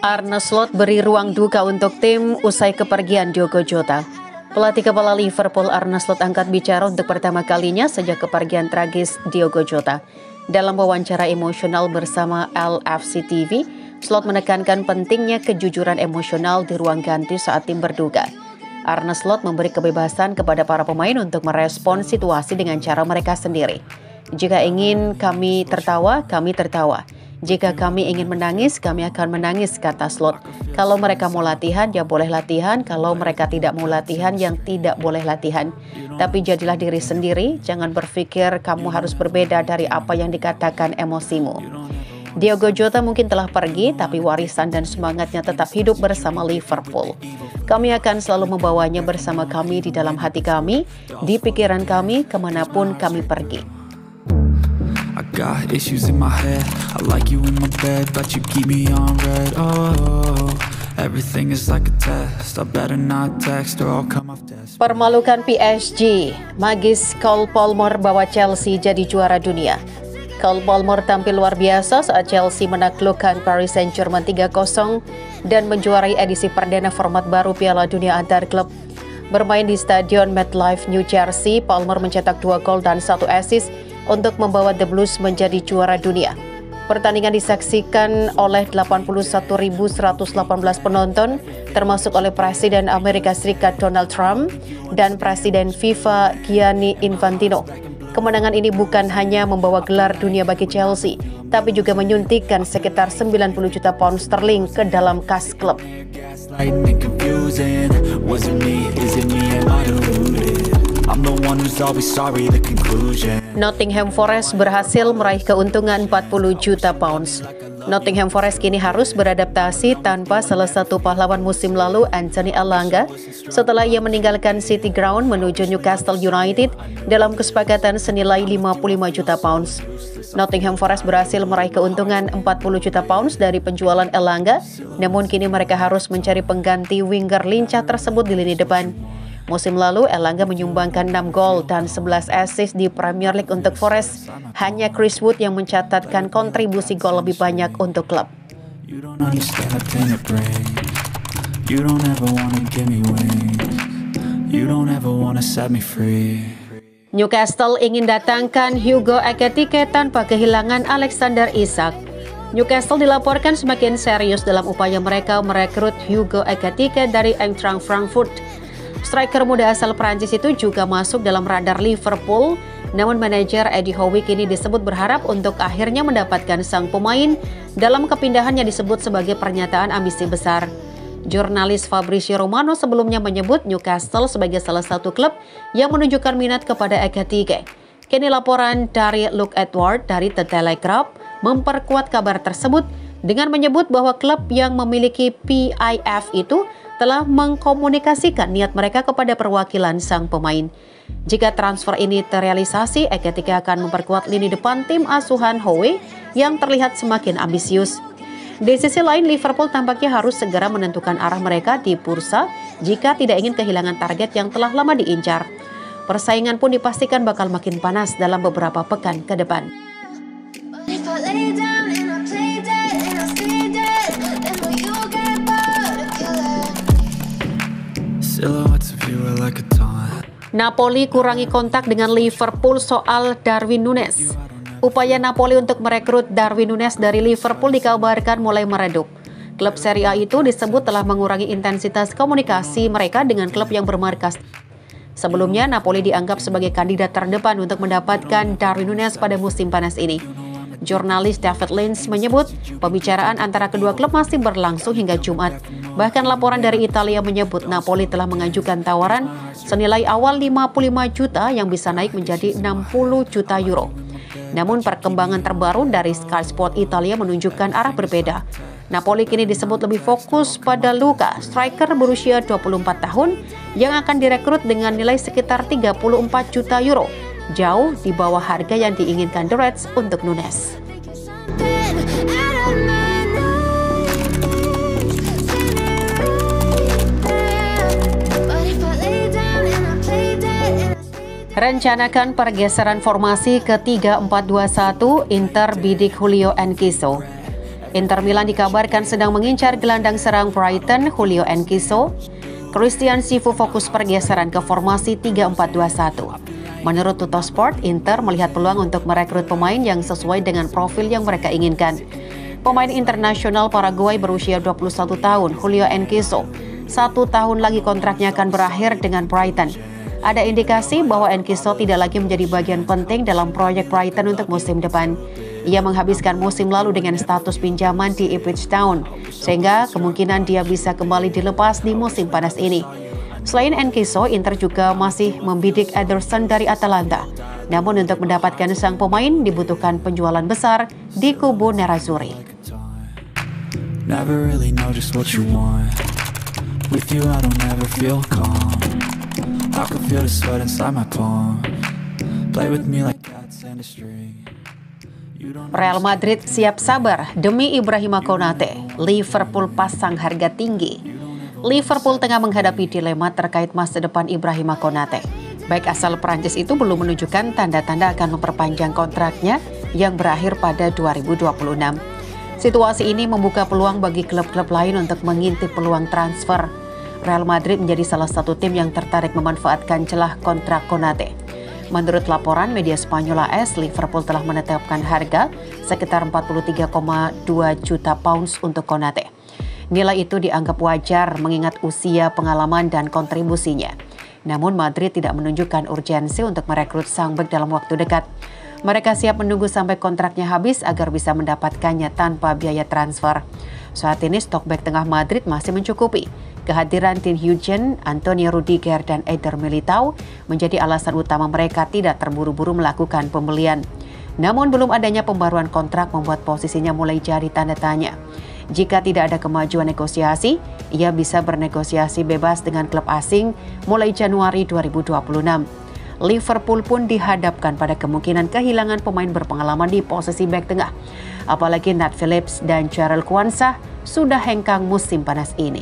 Arne Slot beri ruang duka untuk tim usai kepergian Diogo Jota. Pelatih kepala Liverpool Arne Slot angkat bicara untuk pertama kalinya sejak kepergian tragis Diogo Jota. Dalam wawancara emosional bersama LFC TV, Slot menekankan pentingnya kejujuran emosional di ruang ganti saat tim berduka. Arne Slot memberi kebebasan kepada para pemain untuk merespon situasi dengan cara mereka sendiri. Jika ingin kami tertawa, kami tertawa. Jika kami ingin menangis, kami akan menangis, kata Slot. Kalau mereka mau latihan, ya boleh latihan. Kalau mereka tidak mau latihan, yang tidak boleh latihan. Tapi jadilah diri sendiri, jangan berpikir kamu harus berbeda dari apa yang dikatakan emosimu. Diogo Jota mungkin telah pergi, tapi warisan dan semangatnya tetap hidup bersama Liverpool. Kami akan selalu membawanya bersama kami di dalam hati kami, di pikiran kami, kemanapun kami pergi. I got issues in my head. I like you in my bed, but you keep me on red. Oh, everything is like a test. I better not text or I'll come off desk. Permalukan PSG, magis Cole Palmer bawa Chelsea jadi juara dunia. Cole Palmer tampil luar biasa saat Chelsea menaklukkan Paris Saint-Germain 3-0 dan menjuarai edisi perdana format baru Piala Dunia antar klub. Bermain di Stadion MetLife, New Jersey, Palmer mencetak 2 gol dan 1 assist untuk membawa The Blues menjadi juara dunia. Pertandingan disaksikan oleh 81.118 penonton, termasuk oleh Presiden Amerika Serikat Donald Trump dan Presiden FIFA Gianni Infantino. Kemenangan ini bukan hanya membawa gelar dunia bagi Chelsea, tapi juga menyuntikkan sekitar 90 juta pound sterling ke dalam kas klub. Nottingham Forest berhasil meraih keuntungan 40 juta pounds. Nottingham Forest kini harus beradaptasi tanpa salah satu pahlawan musim lalu, Anthony Elanga, setelah ia meninggalkan City Ground menuju Newcastle United dalam kesepakatan senilai 55 juta pounds. Nottingham Forest berhasil meraih keuntungan 40 juta pounds dari penjualan Elanga, namun kini mereka harus mencari pengganti winger lincah tersebut di lini depan. Musim lalu, Elanga menyumbangkan 6 gol dan 11 assist di Premier League untuk Forest. Hanya Chris Wood yang mencatatkan kontribusi gol lebih banyak untuk klub. Newcastle ingin datangkan Hugo Ekitike tanpa kehilangan Alexander Isak. Newcastle dilaporkan semakin serius dalam upaya mereka merekrut Hugo Ekitike dari Eintracht Frankfurt. Striker muda asal Prancis itu juga masuk dalam radar Liverpool, namun manajer Eddie Howe kini disebut berharap untuk akhirnya mendapatkan sang pemain dalam kepindahan yang disebut sebagai pernyataan ambisi besar. Jurnalis Fabrizio Romano sebelumnya menyebut Newcastle sebagai salah satu klub yang menunjukkan minat kepada Ekitike. Kini laporan dari Luke Edward dari The Telegraph memperkuat kabar tersebut dengan menyebut bahwa klub yang memiliki PIF itu telah mengkomunikasikan niat mereka kepada perwakilan sang pemain. Jika transfer ini terrealisasi, Ekitike akan memperkuat lini depan tim asuhan Howe yang terlihat semakin ambisius. Di sisi lain, Liverpool tampaknya harus segera menentukan arah mereka di bursa jika tidak ingin kehilangan target yang telah lama diincar. Persaingan pun dipastikan bakal makin panas dalam beberapa pekan ke depan. Napoli kurangi kontak dengan Liverpool soal Darwin Núñez. Upaya Napoli untuk merekrut Darwin Núñez dari Liverpool dikabarkan mulai meredup. Klub Serie A itu disebut telah mengurangi intensitas komunikasi mereka dengan klub yang bermarkas. Sebelumnya, Napoli dianggap sebagai kandidat terdepan untuk mendapatkan Darwin Núñez pada musim panas ini. Jurnalis David Lynch menyebut pembicaraan antara kedua klub masih berlangsung hingga Jumat. Bahkan laporan dari Italia menyebut Napoli telah mengajukan tawaran senilai awal 55 juta yang bisa naik menjadi 60 juta euro. Namun perkembangan terbaru dari Sky Sport Italia menunjukkan arah berbeda. Napoli kini disebut lebih fokus pada Luka, striker berusia 24 tahun yang akan direkrut dengan nilai sekitar 34 juta euro. Jauh di bawah harga yang diinginkan The Reds untuk Núñez. Rencanakan pergeseran formasi ke 3-4-2-1, Inter bidik Julio Enciso. Inter Milan dikabarkan sedang mengincar gelandang serang Brighton Julio Enciso. Christian Sifu fokus pergeseran ke formasi 3-4-2-1. Menurut Tuttosport, Inter melihat peluang untuk merekrut pemain yang sesuai dengan profil yang mereka inginkan. Pemain internasional Paraguay berusia 21 tahun, Julio Enciso, 1 tahun lagi kontraknya akan berakhir dengan Brighton. Ada indikasi bahwa Enciso tidak lagi menjadi bagian penting dalam proyek Brighton untuk musim depan. Ia menghabiskan musim lalu dengan status pinjaman di Ipswich Town, sehingga kemungkinan dia bisa kembali dilepas di musim panas ini. Selain Enciso, Inter juga masih membidik Ederson dari Atalanta. Namun untuk mendapatkan sang pemain dibutuhkan penjualan besar di kubu Nerazzurri. Never really know just what you want. With you I don't ever feel calm. I can feel the sweat inside my palm. Play with me like cats in the street. Real Madrid siap sabar demi Ibrahima Konate. Liverpool pasang harga tinggi. Liverpool tengah menghadapi dilema terkait masa depan Ibrahima Konate. Baik asal Prancis itu belum menunjukkan tanda-tanda akan memperpanjang kontraknya yang berakhir pada 2026. Situasi ini membuka peluang bagi klub-klub lain untuk mengintip peluang transfer. Real Madrid menjadi salah satu tim yang tertarik memanfaatkan celah kontrak Konate. Menurut laporan media Spanyol AS, Liverpool telah menetapkan harga sekitar 43,2 juta pounds untuk Konate. Nilai itu dianggap wajar mengingat usia, pengalaman, dan kontribusinya. Namun Madrid tidak menunjukkan urgensi untuk merekrut sang bek dalam waktu dekat. Mereka siap menunggu sampai kontraknya habis agar bisa mendapatkannya tanpa biaya transfer. Saat ini stok bek tengah Madrid masih mencukupi. Kehadiran Tim Hughes, Antonio Rudiger, dan Eder Militao menjadi alasan utama mereka tidak terburu-buru melakukan pembelian. Namun belum adanya pembaruan kontrak membuat posisinya mulai jadi tanda tanya. Jika tidak ada kemajuan negosiasi, ia bisa bernegosiasi bebas dengan klub asing mulai Januari 2026. Liverpool pun dihadapkan pada kemungkinan kehilangan pemain berpengalaman di posisi bek tengah. Apalagi Nat Phillips dan Jarell Quansah sudah hengkang musim panas ini.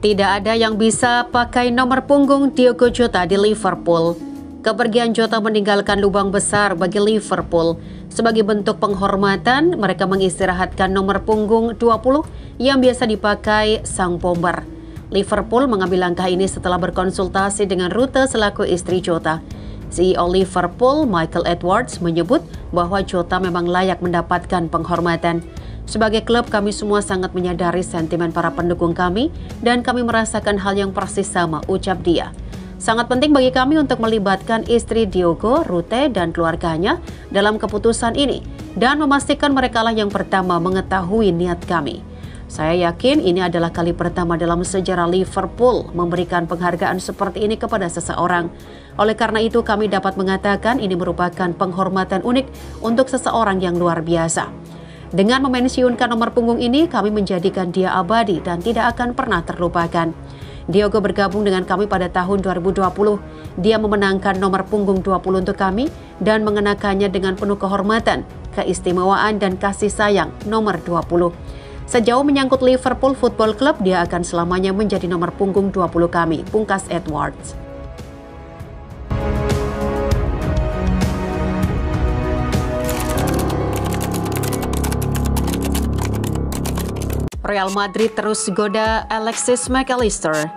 Tidak ada yang bisa pakai nomor punggung Diogo Jota di Liverpool. Kepergian Jota meninggalkan lubang besar bagi Liverpool. Sebagai bentuk penghormatan, mereka mengistirahatkan nomor punggung 20 yang biasa dipakai sang bomber. Liverpool mengambil langkah ini setelah berkonsultasi dengan Rute selaku istri Jota. CEO Liverpool, Michael Edwards, menyebut bahwa Jota memang layak mendapatkan penghormatan. Sebagai klub, kami semua sangat menyadari sentimen para pendukung kami dan kami merasakan hal yang persis sama, ucap dia. Sangat penting bagi kami untuk melibatkan istri Diogo, Rute, dan keluarganya dalam keputusan ini dan memastikan merekalah yang pertama mengetahui niat kami. Saya yakin ini adalah kali pertama dalam sejarah Liverpool memberikan penghargaan seperti ini kepada seseorang. Oleh karena itu, kami dapat mengatakan ini merupakan penghormatan unik untuk seseorang yang luar biasa. Dengan memensiunkan nomor punggung ini, kami menjadikan dia abadi dan tidak akan pernah terlupakan. Diogo bergabung dengan kami pada tahun 2020. Dia memenangkan nomor punggung 20 untuk kami dan mengenakannya dengan penuh kehormatan, keistimewaan, dan kasih sayang nomor 20. Sejauh menyangkut Liverpool Football Club, dia akan selamanya menjadi nomor punggung 20 kami, pungkas Edwards. Real Madrid terus goda Alexis McAllister.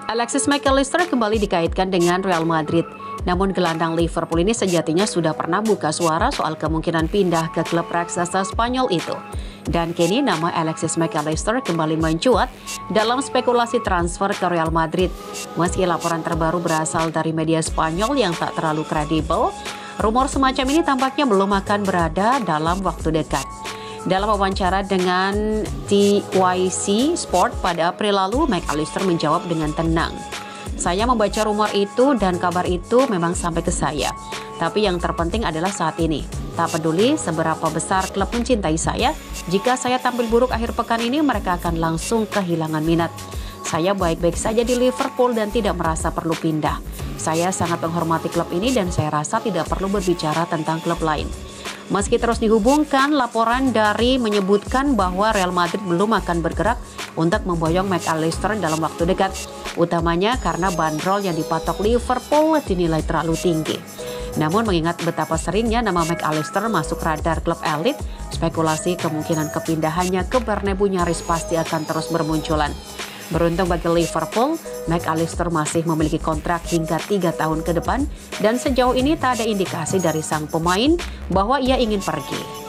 Alexis McAllister kembali dikaitkan dengan Real Madrid. Namun gelandang Liverpool ini sejatinya sudah pernah buka suara soal kemungkinan pindah ke klub raksasa Spanyol itu. Dan kini nama Alexis McAllister kembali mencuat dalam spekulasi transfer ke Real Madrid. Meski laporan terbaru berasal dari media Spanyol yang tak terlalu kredibel, rumor semacam ini tampaknya belum akan berada dalam waktu dekat. Dalam wawancara dengan TYC Sport pada April lalu, McAllister menjawab dengan tenang. Saya membaca rumor itu dan kabar itu memang sampai ke saya. Tapi yang terpenting adalah saat ini. Tak peduli seberapa besar klub mencintai saya, jika saya tampil buruk akhir pekan ini, mereka akan langsung kehilangan minat. Saya baik-baik saja di Liverpool dan tidak merasa perlu pindah. Saya sangat menghormati klub ini dan saya rasa tidak perlu berbicara tentang klub lain. Meski terus dihubungkan, laporan dari menyebutkan bahwa Real Madrid belum akan bergerak untuk memboyong McAllister dalam waktu dekat. utamanya karena bandrol yang dipatok Liverpool dinilai terlalu tinggi. Namun mengingat betapa seringnya nama McAllister masuk radar klub elit, spekulasi kemungkinan kepindahannya ke Bernabeu nyaris pasti akan terus bermunculan. Beruntung bagi Liverpool, McAllister masih memiliki kontrak hingga 3 tahun ke depan dan sejauh ini tak ada indikasi dari sang pemain bahwa ia ingin pergi.